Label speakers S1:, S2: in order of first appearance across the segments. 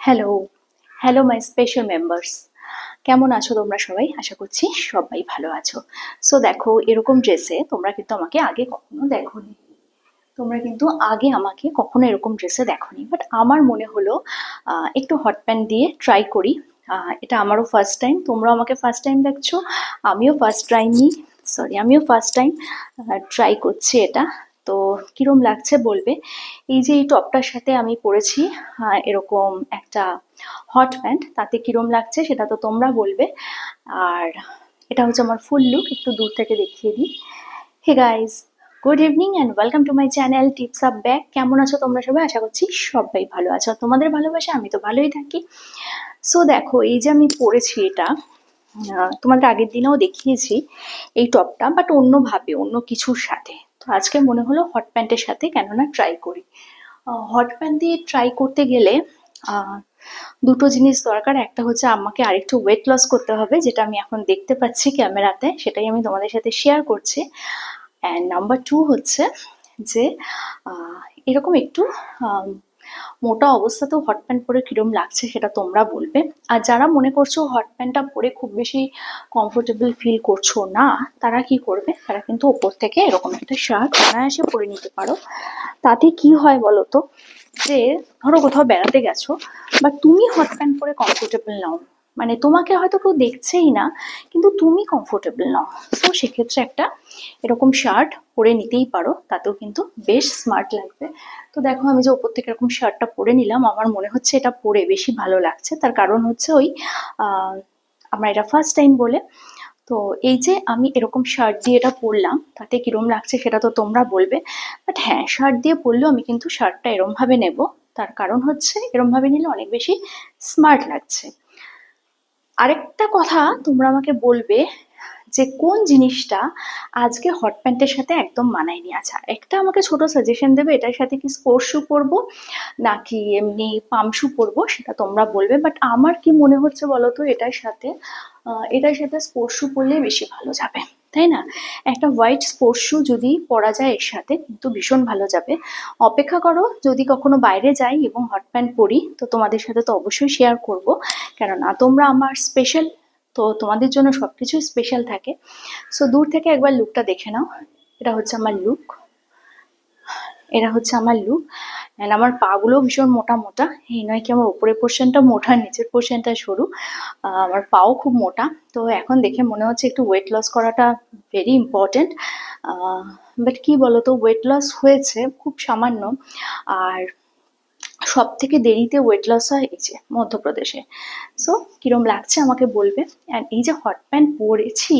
S1: Hello, hello my special members. কেমন আছো তোমরা সবাই? আশা করছি সবাই ভালো আছো। সো দেখো, এরকম ড্রেসে তোমরা কিন্তু আমাকে আগে কখনো দেখোনি। তোমরা কিন্তু আগে আমাকে কখনো এরকম ড্রেসে দেখোনি। বাট আমার মনে হলো একটু হট প্যান্ট দিয়ে ট্রাই করি। এটা আমারও ফার্স্ট টাইম, তোমরাও আমাকে ফার্স্ট টাইম দেখছো। আমিও ফার্স্ট টাইম ট্রাই করছি এটা। তো কিরম লাগছে বলবে। এই যে এই টপটার সাথে আমি পরেছি এরকম একটা হট প্যান্ট, তাতে কিরম লাগছে সেটা তো তোমরা বলবে। আর এটা হচ্ছে আমার ফুল লুক, একটু দূর থেকে দেখিয়ে দিই। Hey guys, good evening and welcome to my channel tips up back. কেমন আছো তোমরা সবাই? আশা করছি সবাই ভালো আছো। আর তোমাদের ভালোবাসা আমি তো ভালোই থাকি। সো দেখো, এই যে আমি পরেছি এটা, তোমাদের আগের দিনেও দেখিয়েছি এই টপটা, বাট অন্যভাবে অন্য কিছুর সাথে। তো আজকে মনে হলো হট প্যান্টের সাথে কেননা ট্রাই করি। হট প্যান্ট দিয়ে ট্রাই করতে গেলে আহ, দুটো জিনিস দরকার। একটা হচ্ছে আমাকে আরেকটু ওয়েট লস করতে হবে, যেটা আমি এখন দেখতে পাচ্ছি ক্যামেরাতে, সেটাই আমি তোমাদের সাথে শেয়ার করছি। অ্যান্ড নাম্বার টু হচ্ছে যে আহ, এরকম একটু আম, মোটা অবস্থাতেও হট প্যান্ট পরে কিরম লাগছে সেটা তোমরা বলবে। আর যারা মনে করছো হট প্যান্টটা পরে খুব বেশি কমফোর্টেবল ফিল করছো না, তারা কি করবে, তারা কিন্তু ওপর থেকে এরকম একটা শার্ট অনায়াসে পরে নিতে পারো। তাতে কি হয় বলো তো, যে ধরো কোথাও বেড়াতে গেছো, বা তুমি হট প্যান্ট পরে কমফোর্টেবল নাও, মানে তোমাকে হয়তো কেউ দেখছেই না, কিন্তু তুমি কমফোর্টেবল নাও। তো সেক্ষেত্রে একটা এরকম শার্ট পরে নিতেই পারো, তাতেও কিন্তু বেশ স্মার্ট লাগবে। তো দেখো, আমি যে ওপর থেকে এরকম শার্টটা পরে নিলাম, আমার মনে হচ্ছে এটা পরে বেশি ভালো লাগছে। তার কারণ হচ্ছে ওই আহ, আমার এটা ফার্স্ট টাইম বলে। তো এই যে আমি এরকম শার্ট দিয়ে এটা পরলাম, তাতে কিরম লাগছে সেটা তো তোমরা বলবে। বাট হ্যাঁ, শার্ট দিয়ে পরলেও আমি কিন্তু শার্টটা এরম ভাবে নেব। তার কারণ হচ্ছে এরম ভাবে নিলে অনেক বেশি স্মার্ট লাগছে। আরেকটা কথা তোমরা আমাকে বলবে যে কোন জিনিসটা আজকে হট প্যান্টের সাথে একদম মানায়নি। আচ্ছা, একটা আমাকে ছোট সাজেশন দেবে, এটার সাথে কি স্পোর্টস শু পরবো নাকি এমনি পাম শু পরবো, সেটা তোমরা বলবে। বাট আমার কি মনে হচ্ছে বলো তো, এটার সাথে স্পোর্টস শু পরলেই বেশি ভালো যাবে, তাই না? একটা হোয়াইট স্পোর্টস শু যদি পরা যায় এর সাথে, কিন্তু ভীষণ ভালো যাবে। অপেক্ষা করো, যদি কখনো বাইরে যাই এবং হট প্যান্ট পরি তো তোমাদের সাথে তো অবশ্যই শেয়ার করব, কেননা তোমরা আমার স্পেশাল। তো তোমাদের জন্য সবকিছুই স্পেশাল থাকে। সো দূর থেকে একবার লুকটা দেখে নাও। এটা হচ্ছে আমার লুক, এটা হচ্ছে আমার লুক। অ্যান্ড আমার পা গুলো ভীষণ মোটা মোটা। এই নয় কি আমার উপরের পোর্শনটা মোটা, নিচের পোর্শনটা সরু। আমার পাও খুব মোটা। তো এখন দেখে মনে হচ্ছে একটু ওয়েট লস করাটা ভেরি ইম্পর্টেন্ট। বাট কি বলতো, ওয়েট লস হয়েছে খুব সামান্য। আর সব থেকে দেরিতে ওয়েট লস হয় এই যে মধ্যপ্রদেশে। সো কিরম লাগছে আমাকে বলবে। অ্যান্ড এই যে হট প্যান্ট পরেছি,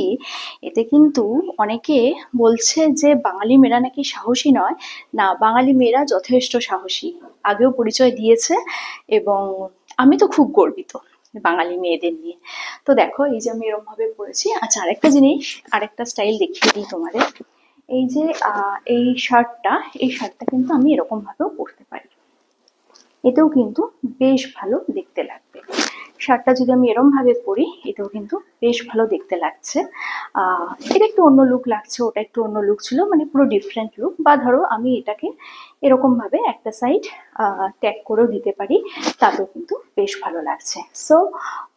S1: এতে কিন্তু অনেকে বলছে যে বাঙালি মেয়েরা নাকি সাহসী নয়। না, বাঙালি মেয়েরা যথেষ্ট সাহসী, আগেও পরিচয় দিয়েছে। এবং আমি তো খুব গর্বিত বাঙালি মেয়েদের নিয়ে। তো দেখো, এই যে আমি এরকম ভাবে পরেছি। আচ্ছা, আরেকটা জিনিস, আরেকটা স্টাইল দেখিয়ে দিই তোমাদের। এই যে এই শার্টটা কিন্তু আমি এরকম ভাবেও পরতে পারি, এতেও কিন্তু বেশ ভালো দেখতে লাগবে। শার্টটা যদি আমি এরম ভাবে পরি, এতেও কিন্তু বেশ ভালো দেখতে লাগছে। এটা একটু অন্য লুক লাগছে, ওটা একটু অন্য লুক ছিল, মানে পুরো ডিফারেন্ট লুক। বা ধরো আমি এটাকে এরকম ভাবে একটা সাইড ট্যাগ করেও দিতে পারি, তাতেও কিন্তু বেশ ভালো লাগছে। সো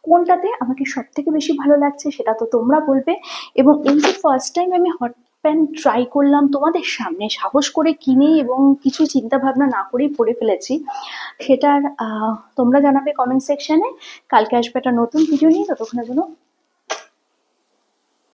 S1: কোনটাতে আমাকে সব থেকে বেশি ভালো লাগছে সেটা তো তোমরা বলবে। এবং এই যে ফার্স্ট টাইম আমি হট প্যান্ট ট্রাই করলাম তোমাদের সামনে, সাহস করে কিনে এবং কিছু চিন্তা ভাবনা না করেই পরে ফেলেছি, সেটার তোমরা জানাবে কমেন্ট সেকশনে। কালকে আসবে একটা নতুন ভিডিও নিয়ে, ততক্ষণের জন্য